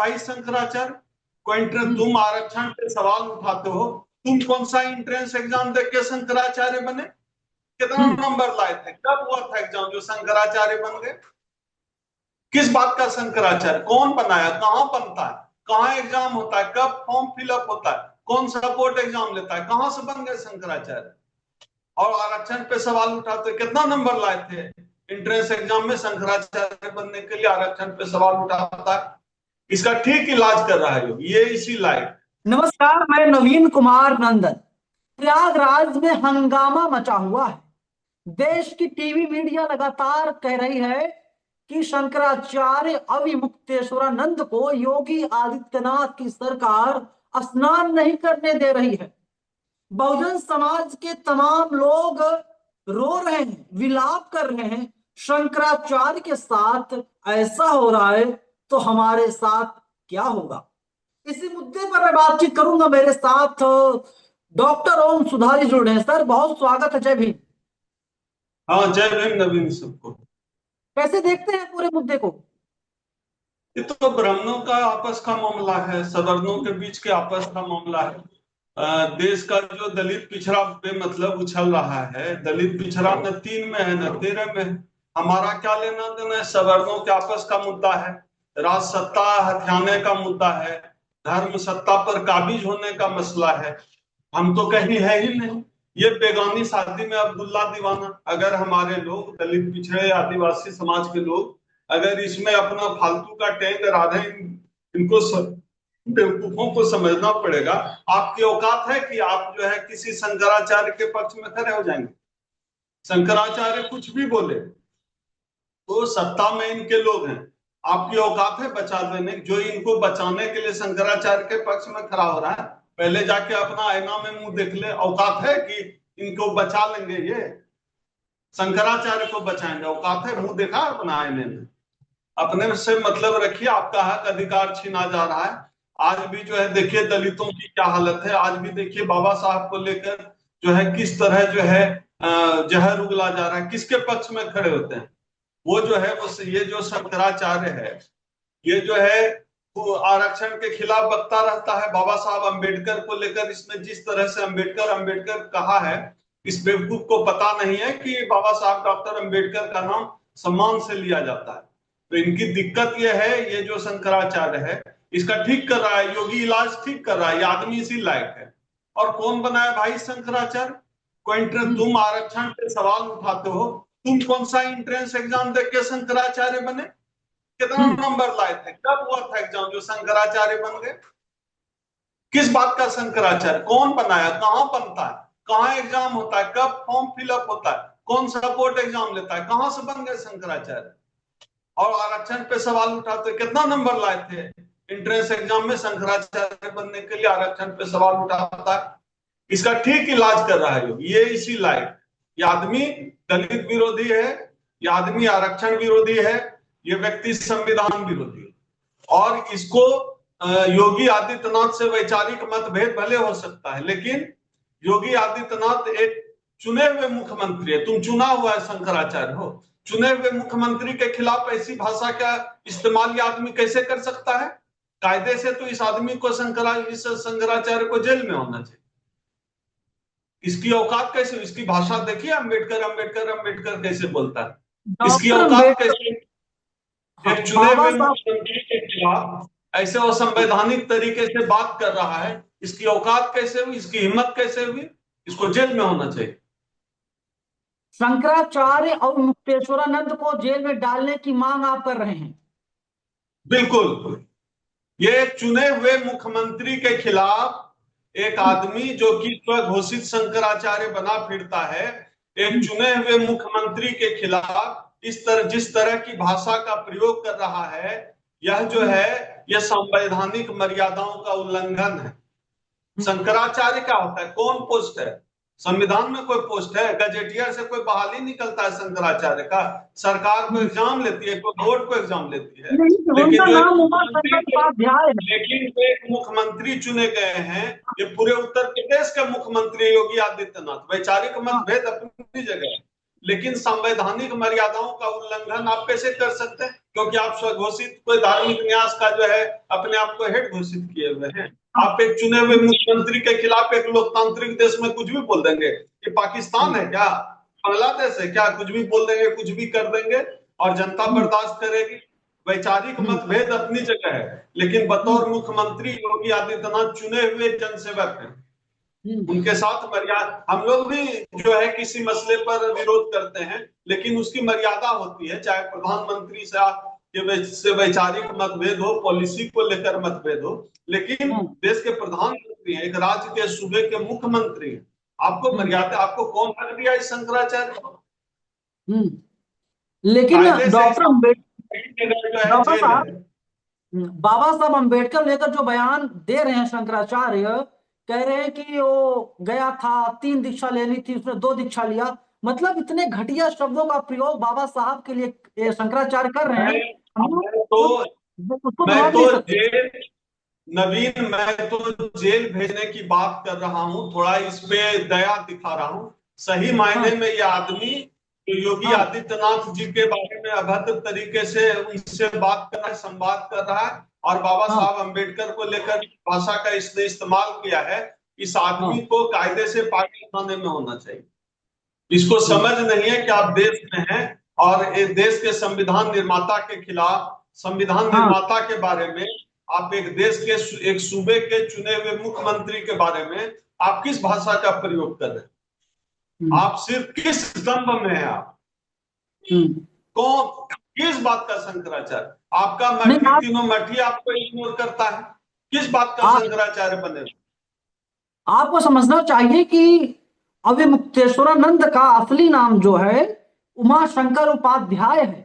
भाई शंकराचार्य? तुम आरक्षण पे सवाल उठाते हो, तुम कौन सा इंट्रेंस एग्जाम दे के शंकराचार्य बने? कितना नंबर लाए थे? कब हुआ था एग्जाम जो शंकराचार्य बन गए? किस बात का शंकराचार्य? कौन बनाया? कहाँ बनता है? कहाँ एग्जाम होता है? कब फॉर्म फिलअप होता है? कौन सा बोर्ड एग्जाम लेता है? कहाँ से बन गए शंकराचार्य? और आरक्षण पे सवाल उठाते, कितना नंबर लाए थे इंट्रेंस एग्जाम में? शंकराचार्य बनने के लिए आरक्षण पे सवाल उठाता है। इसका ठीक इलाज कर रहा है ये इसी लायक। नमस्कार, मैं नवीन कुमार नंदन। प्रयागराज में हंगामा मचा हुआ है। देश की टीवी मीडिया लगातार कह रही है कि शंकराचार्य अविमुक्तेश्वरानंद को योगी आदित्यनाथ की सरकार स्नान नहीं करने दे रही है। बहुजन समाज के तमाम लोग रो रहे हैं, विलाप कर रहे हैं। शंकराचार्य के साथ ऐसा हो रहा है तो हमारे साथ क्या होगा? इसी मुद्दे पर मैं बातचीत करूंगा। मेरे साथ डॉक्टर ओम सुधारी जुड़ रहे हैं। सर, बहुत स्वागत है। जय भीम। हाँ, जय भीम नवीन सबको। कैसे देखते हैं पूरे मुद्दे को? ये तो ब्राह्मणों का आपस का मामला है, सवर्णों के बीच के आपस का मामला है। देश का जो दलित पिछड़ा बेमतलब उछल रहा है, दलित पिछड़ा न 3 में है न 13 में है। हमारा क्या लेना देना है? सवर्णों के आपस का मुद्दा है, राज सत्ता हथियाने का मुद्दा है, धर्म सत्ता पर काबिज होने का मसला है। हम तो कहीं है ही नहीं। ये बेगानी शादी में अब्दुल्ला दीवाना, अगर हमारे लोग दलित पिछड़े आदिवासी समाज के लोग अगर इसमें अपना फालतू का टैग करा रहे हैं, इनको बेवकूफों को समझना पड़ेगा। आपकी औकात है कि आप जो है किसी शंकराचार्य के पक्ष में खड़े हो जाएंगे? शंकराचार्य कुछ भी बोले तो सत्ता में इनके लोग हैं, आपकी औकात है बचा देने? जो इनको बचाने के लिए शंकराचार्य के पक्ष में खड़ा हो रहा है, पहले जाके अपना आईना में मुंह देख ले। औकात है कि इनको बचा लेंगे? ये शंकराचार्य को बचाएंगे? औकात है? मुंह देखा अपना आईने में? अपने से मतलब रखिए। आपका हक अधिकार छीना जा रहा है। आज भी जो है देखिए दलितों की क्या हालत है। आज भी देखिए बाबा साहब को लेकर जो है किस तरह जो है जहर उगला जा रहा है। किसके पक्ष में खड़े होते हैं? वो जो है वो ये जो शंकराचार्य है, ये जो है वो आरक्षण के खिलाफ बकता रहता है। बाबा साहब अम्बेडकर को लेकर इसने जिस तरह से अम्बेडकर अम्बेडकर कहा है, इस बेवकूफ को पता नहीं है कि बाबा साहब डॉक्टर अम्बेडकर का नाम सम्मान से लिया जाता है। तो इनकी दिक्कत यह है, ये जो शंकराचार्य है इसका ठीक कर रहा है योगी, इलाज ठीक कर रहा है। ये आदमी इसी लायक है। और कौन बनाया भाई शंकराचार्य? तुम आरक्षण पे सवाल उठाते हो, तुम कौन सा इंट्रेंस एग्जाम दे के शंकराचार्य बने? कितना नंबर लाए थे? कब हुआ था एग्जाम जो शंकराचार्य बन गए? किस बात का शंकराचार्य? कौन बनाया? कहाँ बनता है? कहाँ एग्जाम होता है? कब फॉर्म फिलअप होता है? कौन सा बोर्ड एग्जाम लेता है? कहाँ से बन गए शंकराचार्य? और आरक्षण पे सवाल उठाते, कितना नंबर लाए थे इंट्रेंस एग्जाम में? शंकराचार्य बनने के लिए आरक्षण पे सवाल उठाता है। इसका ठीक इलाज कर रहा है ये इसी लायक। ये आदमी दलित विरोधी है, ये आदमी आरक्षण विरोधी है, ये व्यक्ति संविधान विरोधी है। और इसको योगी आदित्यनाथ से वैचारिक मतभेद भले हो सकता है, लेकिन योगी आदित्यनाथ एक चुने हुए मुख्यमंत्री है। तुम चुना हुआ है शंकराचार्य हो। चुने हुए मुख्यमंत्री के खिलाफ ऐसी भाषा का इस्तेमाल ये आदमी कैसे कर सकता है? कायदे से तो इस आदमी को शंकराचार्य को जेल में होना चाहिए। इसकी औकात कैसे? इसकी भाषा देखिए, अम्बेडकर अम्बेडकर अम्बेडकर कैसे बोलता है। इसकी डॉक्टर औकात अम्बेडकर। कैसे? हाँ, एक चुने बाबा हुए साहब। मुख्यमंत्री के खिलाफ ऐसे असंवैधानिक तरीके से बात कर रहा है। इसकी औकात कैसे हुई? इसकी हिम्मत कैसे हुई? इसको जेल में होना चाहिए। शंकराचार्य और मुक्तेश्वरानंद को जेल में डालने की मांग आप कर रहे हैं? बिल्कुल। ये चुने हुए मुख्यमंत्री के खिलाफ एक आदमी जो कि स्वघोषित शंकराचार्य बना फिरता है, एक चुने हुए मुख्यमंत्री के खिलाफ जिस तरह की भाषा का प्रयोग कर रहा है, यह जो है यह संवैधानिक मर्यादाओं का उल्लंघन है। शंकराचार्य क्या होता है? कौन पोस्ट है? संविधान में कोई पोस्ट है? गजेटियर से कोई बहाली निकलता है शंकराचार्य का? सरकार को एग्जाम लेती है, कोई बोर्ड को एग्जाम लेती है। नहीं, लेकिन उनका जो एक नाम मुख्यमंत्री उपाध्याय है। लेकिन जो एक मुख्यमंत्री चुने गए हैं, ये पूरे उत्तर प्रदेश के मुख्यमंत्री योगी आदित्यनाथ। वैचारिक मतभेद अपनी जगह है, लेकिन संवैधानिक मर्यादाओं का उल्लंघन आप कैसे कर सकते हैं? क्योंकि आप स्वघोषित कोई धार्मिक न्यास का जो है अपने आप को हेड घोषित किए हुए हैं। आप एक चुने हुए मुख्यमंत्री के खिलाफ एक लोकतांत्रिक देश में कुछ भी बोल देंगे। कि पाकिस्तान है क्या, बांग्लादेश है क्या? कुछ भी बोल देंगे, कुछ भी कर देंगे और जनता बर्दाश्त करेगी। वैचारिक मतभेद अपनी जगह है, लेकिन बतौर मुख्यमंत्री योगी आदित्यनाथ चुने हुए जनसेवक हैं, उनके साथ मर्यादा। हम लोग भी जो है किसी मसले पर विरोध करते हैं, लेकिन उसकी मर्यादा होती है। चाहे प्रधानमंत्री से वैचारिक मतभेद हो, पॉलिसी को लेकर मतभेद हो, लेकिन देश के प्रधानमंत्री हैं, एक राज्य के सूबे के मुख्यमंत्री हैं। आपको मर्यादा, आपको कौन हक दिया इस शंकराचार्य को? लेकिन डॉक्टर डॉक्टर साहब, बाबा साहब अम्बेडकर लेकर जो बयान दे रहे हैं शंकराचार्य, कह रहे हैं कि वो गया था, 3 दीक्षा लेनी थी, उसने 2 दीक्षा लिया। मतलब इतने घटिया शब्दों का प्रयोग बाबा साहब के लिए शंकराचार्य कर रहे हैं। मैं तो जेल, नवीन, मैं तो जेल भेजने की बात कर रहा हूँ, थोड़ा इस पे दया दिखा रहा हूँ। सही मायने में यह आदमी तो योगी आदित्यनाथ जी के बारे में अभद्र तरीके से उनसे बात कर रहा है, संवाद कर रहा है, और बाबा साहब अम्बेडकर को लेकर भाषा का इसने इस्तेमाल किया है। इस आदमी को कायदे से पार्टी खाने में होना चाहिए। इसको समझ नहीं है कि आप देश में हैं और देश के संविधान निर्माता के खिलाफ, संविधान निर्माता के बारे में, आप एक देश के एक सूबे के चुने हुए मुख्यमंत्री के बारे में आप किस भाषा का प्रयोग कर रहे हैं? आप सिर्फ किस दंभ में है? आप कौन, किस बात का शंकराचार्य? आपका मठी, तीनों मठी आपको इग्नोर करता है। किस बात का शंकराचार्य बने? आपको समझना चाहिए कि अविमुक्तेश्वरानंद का असली नाम जो है उमा शंकर उपाध्याय है।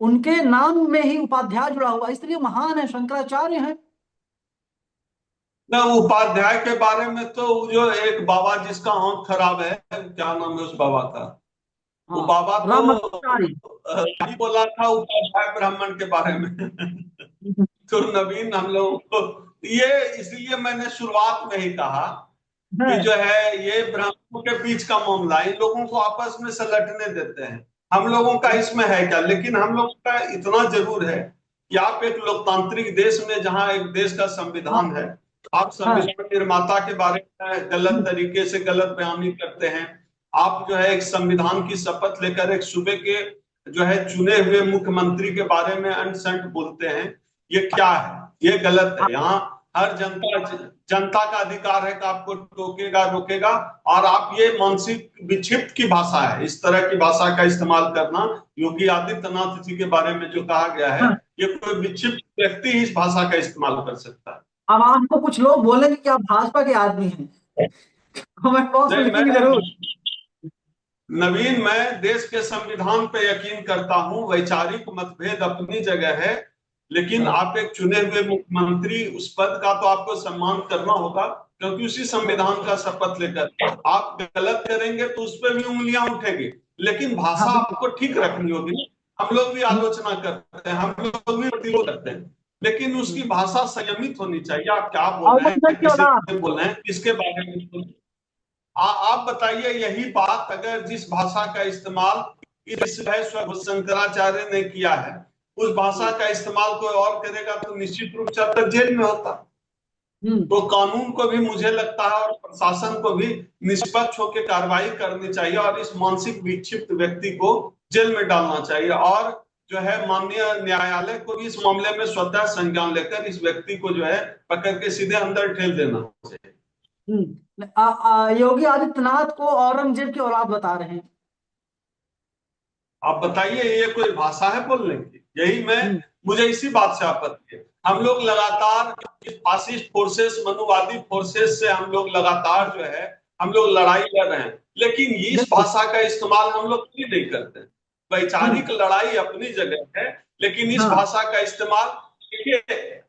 उनके नाम में ही उपाध्याय जुड़ा हुआ, इसलिए महान है, शंकराचार्य हैं। ना उपाध्याय के बारे में तो जो एक बाबा जिसका आंख खराब है, क्या नाम है उस बाबा का? वो बाबा तो बोला था उपाध्याय ब्राह्मण के बारे में। तो नवीन, हम लोगों को ये, इसलिए मैंने शुरुआत में ही कहा कि जो है ये ब्राह्मणों के बीच का मामला, इन लोगों को आपस में सलटने देते हैं। हम लोगों का इसमें है क्या? लेकिन हम लोगों का इतना जरूर है कि आप एक लोकतांत्रिक देश में, जहां एक देश का संविधान है, आप संविधान निर्माता के बारे में गलत तरीके से गलत बयानी करते हैं। आप जो है एक संविधान की शपथ लेकर एक सूबे के जो है चुने हुए मुख्यमंत्री के बारे में अनसंट बोलते हैं। ये क्या है? ये गलत है। यहाँ हर जनता का अधिकार है कि आपको टोकेगा, रोकेगा, और आप ये मानसिक विक्षिप्त की भाषा है, इस तरह की भाषा का इस्तेमाल करना। योगी आदित्यनाथ जी के बारे में जो कहा गया है, ये कोई विक्षिप्त व्यक्ति ही इस भाषा का इस्तेमाल कर सकता है। अब आपको कुछ लोग बोलेंगे कि आप भाजपा के आदमी हैं, कमेंट बॉक्स में लिखेंगे जरूर। नवीन, मैं देश के संविधान पे यकीन करता हूँ। वैचारिक मतभेद अपनी जगह है, लेकिन आप एक चुने हुए मुख्यमंत्री, उस पद का तो आपको सम्मान करना होगा, क्योंकि उसी संविधान का शपथ लेकर आप गलत करेंगे तो उस पर भी उंगलियां उठेगी। लेकिन भाषा आपको ठीक रखनी होगी। हम लोग भी आलोचना करते हैं, हम लोग भी प्रतिरोध करते हैं, लेकिन उसकी भाषा संयमित होनी चाहिए। आप क्या बोल रहे हैं, किसे बोल रहे हैं, किसके बारे में बोल रहे हैं? आप बताइए, यही बात अगर जिस भाषा का इस्तेमाल इस शंकराचार्य ने किया है, उस भाषा का इस्तेमाल कोई और करेगा तो निश्चित रूप से अब तक जेल में होता। तो कानून को भी, मुझे लगता है, और प्रशासन को भी निष्पक्ष होकर कार्रवाई करनी चाहिए और इस मानसिक विक्षिप्त व्यक्ति को जेल में डालना चाहिए, और जो है माननीय न्यायालय को भी इस मामले में स्वतः संज्ञान लेकर इस व्यक्ति को जो है पकड़ के सीधे अंदर ठेल देना चाहिए। योगी आदित्यनाथ को औरंगजेब की औलाद बता रहे हैं। आप बताइए, ये कोई भाषा है बोलने की? यही मुझे इसी बात से आपत्ति है। हम लोग लगातार फासिस्ट फोर्सेस, मनुवादी फोर्सेस से हम लोग लगातार जो है हम लोग लड़ाई कर रहे हैं, लेकिन इस भाषा का इस्तेमाल हम लोग क्यों नहीं करते? वैचारिक लड़ाई अपनी जगह है, लेकिन इस भाषा का इस्तेमाल, देखिए,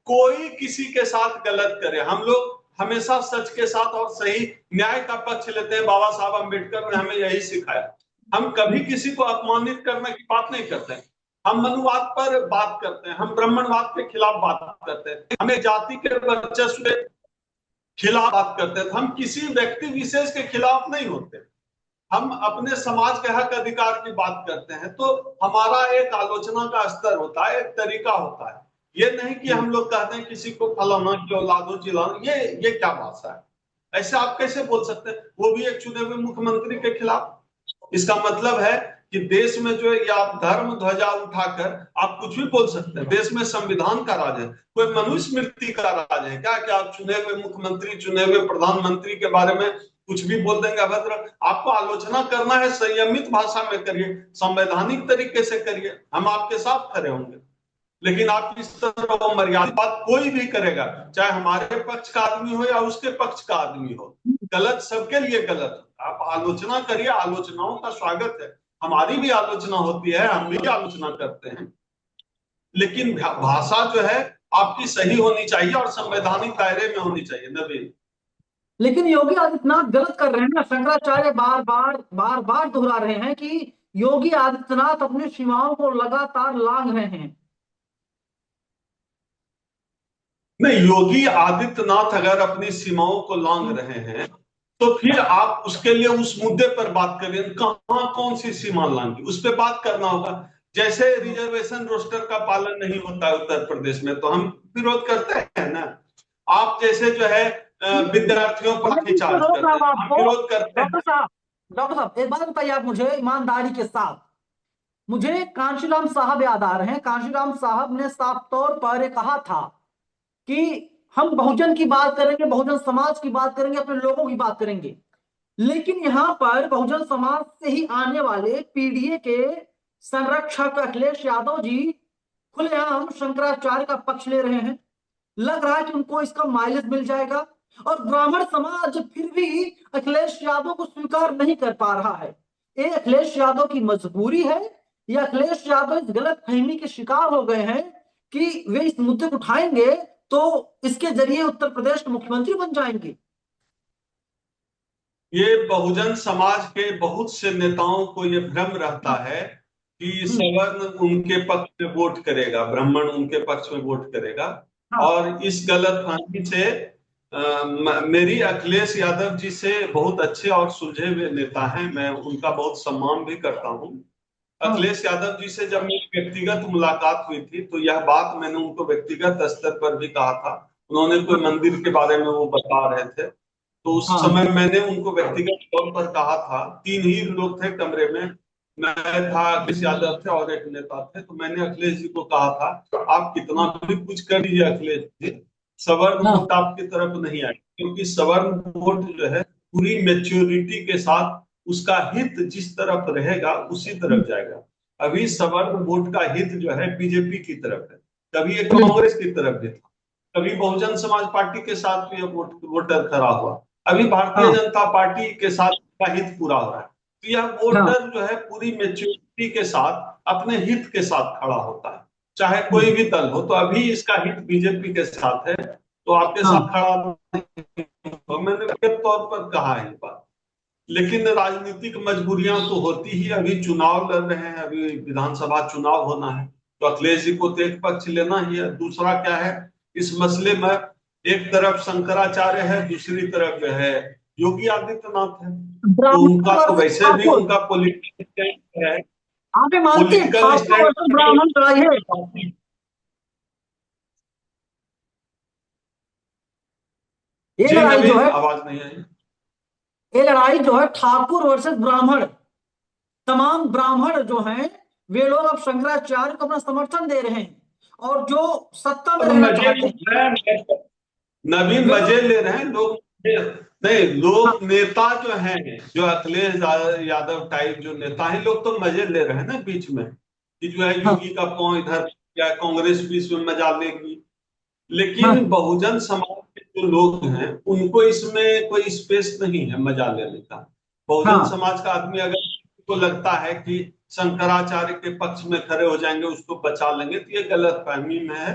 कोई किसी के साथ गलत करे, हम लोग हमेशा सच के साथ और सही न्याय का पक्ष लेते हैं। बाबा साहब अम्बेडकर ने हमें यही सिखाया। हम कभी किसी को अपमानित करने की बात नहीं करते हैं। हम मनुवाद पर बात करते हैं, हम ब्राह्मणवाद के खिलाफ बात करते हैं, हमें जाति के वर्चस्व के खिलाफ बात करते हैं। हम किसी व्यक्ति विशेष के खिलाफ नहीं होते, हम अपने समाज के हक अधिकार की बात करते हैं तो हमारा एक आलोचना का स्तर होता है, एक तरीका होता है। ये नहीं कि हम लोग कहते हैं किसी को फलाना की औलादो चिलाना, ये क्या भाषा है? ऐसे आप कैसे बोल सकते हैं, वो भी एक चुने हुए मुख्यमंत्री के खिलाफ? इसका मतलब है कि देश में जो है, या आप धर्म ध्वजा उठाकर आप कुछ भी बोल सकते हैं। देश में संविधान का राज है, कोई मनुस्मृति का राज है क्या कि आप चुने हुए मुख्यमंत्री, चुने हुए प्रधानमंत्री के बारे में कुछ भी बोल देंगे अभद्र? आपको आलोचना करना है, संयमित भाषा में करिए, संवैधानिक तरीके से करिए, हम आपके साथ खड़े होंगे। लेकिन आप इस तरह मर्यादित बात कोई भी करेगा, चाहे हमारे पक्ष का आदमी हो या उसके पक्ष का आदमी हो, गलत सबके लिए गलत। आप आलोचना करिए, आलोचनाओं का स्वागत है, हमारी भी आलोचना होती है, हम भी आलोचना करते हैं, लेकिन भाषा जो है आपकी सही होनी चाहिए और संवैधानिक दायरे में होनी चाहिए। नवीन, लेकिन योगी आदित्यनाथ गलत कर रहे हैं ना। शंकराचार्य बार बार दोहरा रहे हैं कि योगी आदित्यनाथ अपनी सीमाओं को लगातार लांघ रहे हैं। नहीं, योगी आदित्यनाथ अगर अपनी सीमाओं को लांघ रहे हैं तो फिर आप उसके लिए उस मुद्दे पर बात करिए, कहां कौन सी सीमा लांघी, उस पर बात करना होगा। जैसे रिजर्वेशन रोस्टर का पालन नहीं होता है उत्तर प्रदेश में, तो हम विरोध करते हैं ना। आप जैसे जो है विद्यार्थियों पर मैं बिल्कुल लाठीचार्ज रोक रहा करते हूं हैं, हम आपको। विरोध करते हैं। डॉक्टर साहब एक बात बताइए आप मुझे ईमानदारी के साथ। मुझे कांशीराम साहब याद आ रहे हैं। कांशीराम साहब ने साफ तौर पर कहा था कि हम बहुजन की बात करेंगे, बहुजन समाज की बात करेंगे, अपने लोगों की बात करेंगे। लेकिन यहां पर बहुजन समाज से ही आने वाले पीडीए के संरक्षक अखिलेश यादव जी खुलेआम शंकराचार्य का पक्ष ले रहे हैं। लग रहा है कि उनको इसका माइलेज मिल जाएगा। और ब्राह्मण समाज फिर भी अखिलेश यादव को स्वीकार नहीं कर पा रहा है। ये अखिलेश यादव की मजबूरी है या अखिलेश यादव इस गलत फहमी के शिकार हो गए हैं कि वे इस मुद्दे को उठाएंगे तो इसके जरिए उत्तर प्रदेश के मुख्यमंत्री बन जाएंगे? ये बहुजन समाज के बहुत से नेताओं को ये भ्रम रहता है कि हम्म। सवर्ण उनके पक्ष में वोट करेगा, ब्राह्मण उनके पक्ष में वोट करेगा। हाँ। और इस गलत फहमी से मेरी अखिलेश यादव जी से बहुत अच्छे और सुलझे हुए नेता हैं, मैं उनका बहुत सम्मान भी करता हूँ। हाँ। अखिलेश यादव जी से जब मेरी व्यक्तिगत मुलाकात हुई थी तो यह बात मैंने उनको व्यक्तिगत स्तर पर भी कहा था। उन्होंने कोई हाँ। मंदिर के बारे में वो बता रहे थे, तो उस हाँ। समय मैंने उनको व्यक्तिगत तौर पर कहा था, तीन ही लोग थे कमरे में, मैं था, अखिलेश यादव थे और एक नेता थे, तो मैंने अखिलेश जी को कहा था आप कितना भी कुछ कर लीजिए अखिलेश जी, सवर्ण हाँ। वोट आपकी तरफ नहीं आए, क्योंकि सवर्ण वोट जो है पूरी मेच्योरिटी के साथ उसका हित जिस तरफ रहेगा उसी तरफ जाएगा। अभी सवर्ण वोट का हित जो है बीजेपी की तरफ है, कभी ये कांग्रेस की तरफ भी था, कभी बहुजन समाज पार्टी के साथ भी वोटर खड़ा हुआ, अभी भारतीय हाँ। जनता पार्टी के साथ का हित पूरा हो रहा है। तो यह हाँ। वोटर जो है पूरी मेच्योरिटी के साथ अपने हित के साथ खड़ा होता है, चाहे हम्म। कोई भी दल हो। तो अभी इसका हित बीजेपी के साथ है, तो आपके हाँ। साथ खड़ा नहीं हो। मैंने व्यक्तिगत तौर पर कहा है ये बात, लेकिन राजनीतिक मजबूरियां तो होती ही। अभी चुनाव लड़ रहे हैं, अभी विधानसभा चुनाव होना है, तो अखिलेश जी को तो एक पक्ष लेना ही है। दूसरा क्या है इस मसले में, एक तरफ शंकराचार्य है, दूसरी तरफ जो है योगी आदित्यनाथ है, तो ब्राह्मण उनका तो वर्सेस वैसे भी ठाकुर। उनका पॉलिटिकल स्टैंड है, आप ये मानते हैं पॉलिटिकल ठाकुर वर्सेस ब्राह्मण लड़ाई है? स्टैंड। ये जी लड़ाई जो नवीन, है, आवाज नहीं आई। ये लड़ाई जो है ठाकुर वर्सेस ब्राह्मण। तमाम ब्राह्मण जो हैं वे लोग अब शंकराचार्य को अपना समर्थन दे रहे हैं। और जो सत्ता में अब रहना मजे चाहते हैं ले रहे हैं, नवीन वे मजे लोग। ले रहे हैं लोग। नहीं, हाँ। लोग नेता जो हैं, जो अखिलेश यादव टाइप जो नेता हैं, लोग तो मजे ले रहे हैं ना बीच में, कि जो है हाँ। योगी का पांव इधर या कांग्रेस भी इसमें मजा लेगी। लेकिन हाँ। बहुजन समाज के जो लोग हैं उनको इसमें कोई स्पेस नहीं है मजा लेने का। बहुजन हाँ। समाज का आदमी अगर को लगता है कि शंकराचार्य के पक्ष में खड़े हो जाएंगे, उसको बचा लेंगे, तो ये गलत फहमी में है।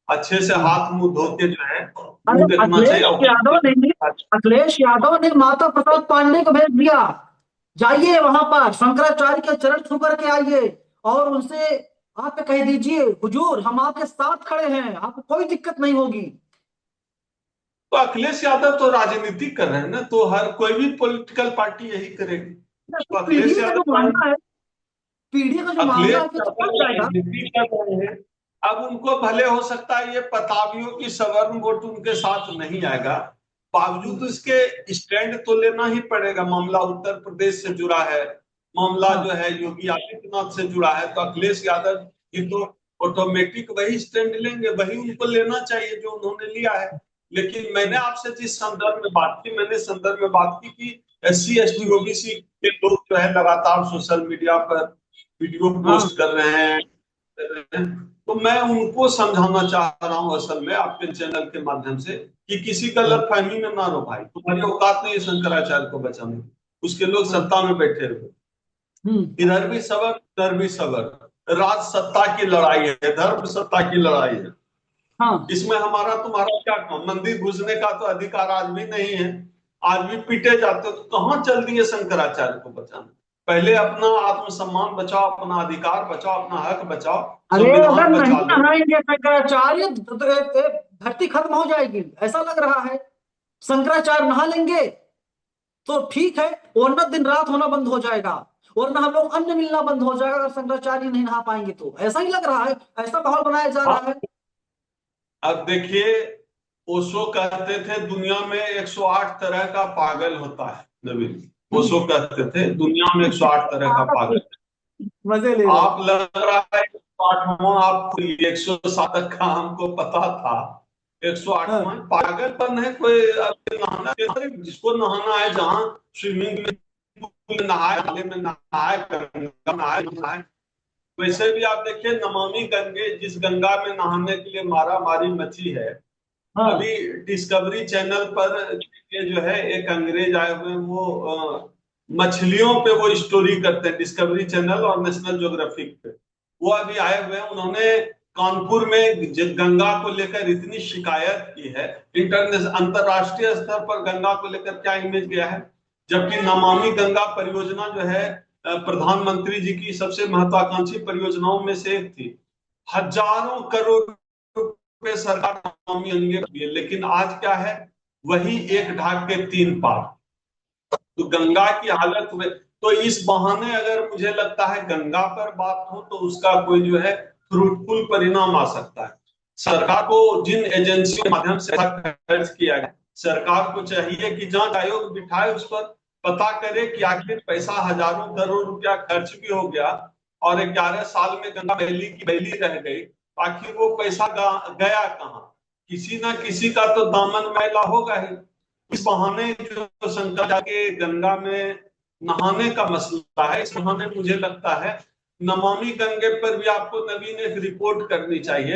अच्छे से हाँ। हाथ मुंह धो के जो है अरे मुंह देखना चाहिए अखिलेश यादव ने माता प्रसाद पांडे को भेज दिया, जाइए वहां पर शंकराचार्य के चरण छू करके आइए और उनसे आप कह दीजिए हुजूर हम आपके साथ खड़े हैं, आपको कोई दिक्कत नहीं होगी। तो अखिलेश यादव तो राजनीति कर रहे हैं ना, तो हर कोई भी पॉलिटिकल पार्टी यही करेगी। तो पीढ़ी अखिलेश का जो यादव मामला है, पीढ़ी का जो मामला अखिलेश है, तो यादव चिपक जाएगा। राजनीति कर रहे हैं। अब उनको भले हो सकता है ये पता भी हो कि सवर्ण वोट उनके साथ नहीं आएगा, बावजूद इसके स्टैंड तो लेना ही पड़ेगा। मामला उत्तर प्रदेश से जुड़ा है, मामला हाँ जो है योगी आदित्यनाथ से जुड़ा है, तो अखिलेश यादव की तो ऑटोमेटिक वही स्टैंड लेंगे, वही उनको लेना चाहिए जो उन्होंने लिया है। लेकिन मैंने आपसे जिस संदर्भ में बात की, मैंने संदर्भ में बात की कि SC ST OBC के लोग जो है लगातार सोशल मीडिया पर वीडियो हाँ पोस्ट कर रहे हैं, तो मैं उनको समझाना चाह रहा हूं असल में आपके चैनल के माध्यम से कि किसी हाँ गलत फहमी में ना रहो भाई, तुम्हारी औकात नहीं है शंकराचार्य को बचाने की। उसके लोग हाँ सत्ता में बैठे हुए, हम्म इधर भी सबर उधर भी सबर, राज सत्ता की लड़ाई है, धर्म सत्ता की लड़ाई है। हाँ इसमें हमारा तुम्हारा क्या काम? मंदिर घुसने का तो अधिकार आज भी नहीं है, आज भी पीटे जाते हो, तो कहां चल दिए शंकराचार्य को बचाने? पहले अपना आत्मसम्मान बचाओ, अपना अधिकार बचाओ, अपना हक बचाओ, अरे अगर संविधान नहीं बचा लो। नहाएंगे शंकराचार्य तो धरती खत्म हो जाएगी, ऐसा लग रहा है। शंकराचार्य नहा लेंगे तो ठीक है, वरना दिन रात होना बंद हो जाएगा, वरना हम लोग अन्न मिलना बंद हो जाएगा अगर शंकराचार्य नहीं नहा पाएंगे तो। ऐसा ही लग रहा है, ऐसा माहौल बनाया जा हाँ, रहा है। अब देखिए, ओशो कहते थे दुनिया में 108 तरह का पागल होता है। नवीन हम्म ओशो कहते थे दुनिया में 108 तरह का पागल। मजे ले रहे आप हो। लग रहा है 108वां, आप 107 का हमको पता था। 108वां हाँ पागलपन है कोई? अब नहाना, जिसको नहाना है जहां स्विमिंग में नहाए, नाले में नहाए, गंगा नहाए नहाए। वैसे भी आप देखिए नमामि गंगे, जिस गंगा में नहाने के लिए मारा मारी मची है, अभी हाँ डिस्कवरी चैनल पर ये जो है एक अंग्रेज आए हुए हैं, वो मछलियों पे वो स्टोरी करते हैं, डिस्कवरी चैनल और नेशनल ज्योग्राफिक पे। वो अभी आए हुए हैं, उन्होंने कानपुर में गंगा को लेकर इतनी शिकायत की है। इंटरनेशनल अंतरराष्ट्रीय स्तर पर गंगा को लेकर क्या इमेज गया है, जबकि नमामि गंगा परियोजना जो है प्रधानमंत्री जी की सबसे महत्वाकांक्षी परियोजनाओं में से एक थी। हजारों करोड़ रुपए सरकार नमामि गंगे को दिए, लेकिन आज क्या है, वही एक ढाक के तीन पार। तो गंगा की हालत में, तो इस बहाने अगर मुझे लगता है गंगा पर बात हो तो उसका कोई जो है फ्रूटफुल परिणाम आ सकता है। सरकार को जिन एजेंसियों के माध्यम से खर्च किया गया, सरकार को चाहिए कि जांच आयोग बिठाए, उस पर पता करे कि आखिर पैसा हजारों करोड़ रुपया खर्च भी हो गया और 11 साल में गंगा बैली की बैली रह गई, आखिर वो पैसा गया कहाँ? किसी ना किसी का तो दामन मैला होगा ही। इस बहाने जो शंकराचार्य के गंगा में नहाने का मसला है, इस बहाने मुझे लगता है नमामि गंगे पर भी आपको नवीन एक रिपोर्ट करनी चाहिए।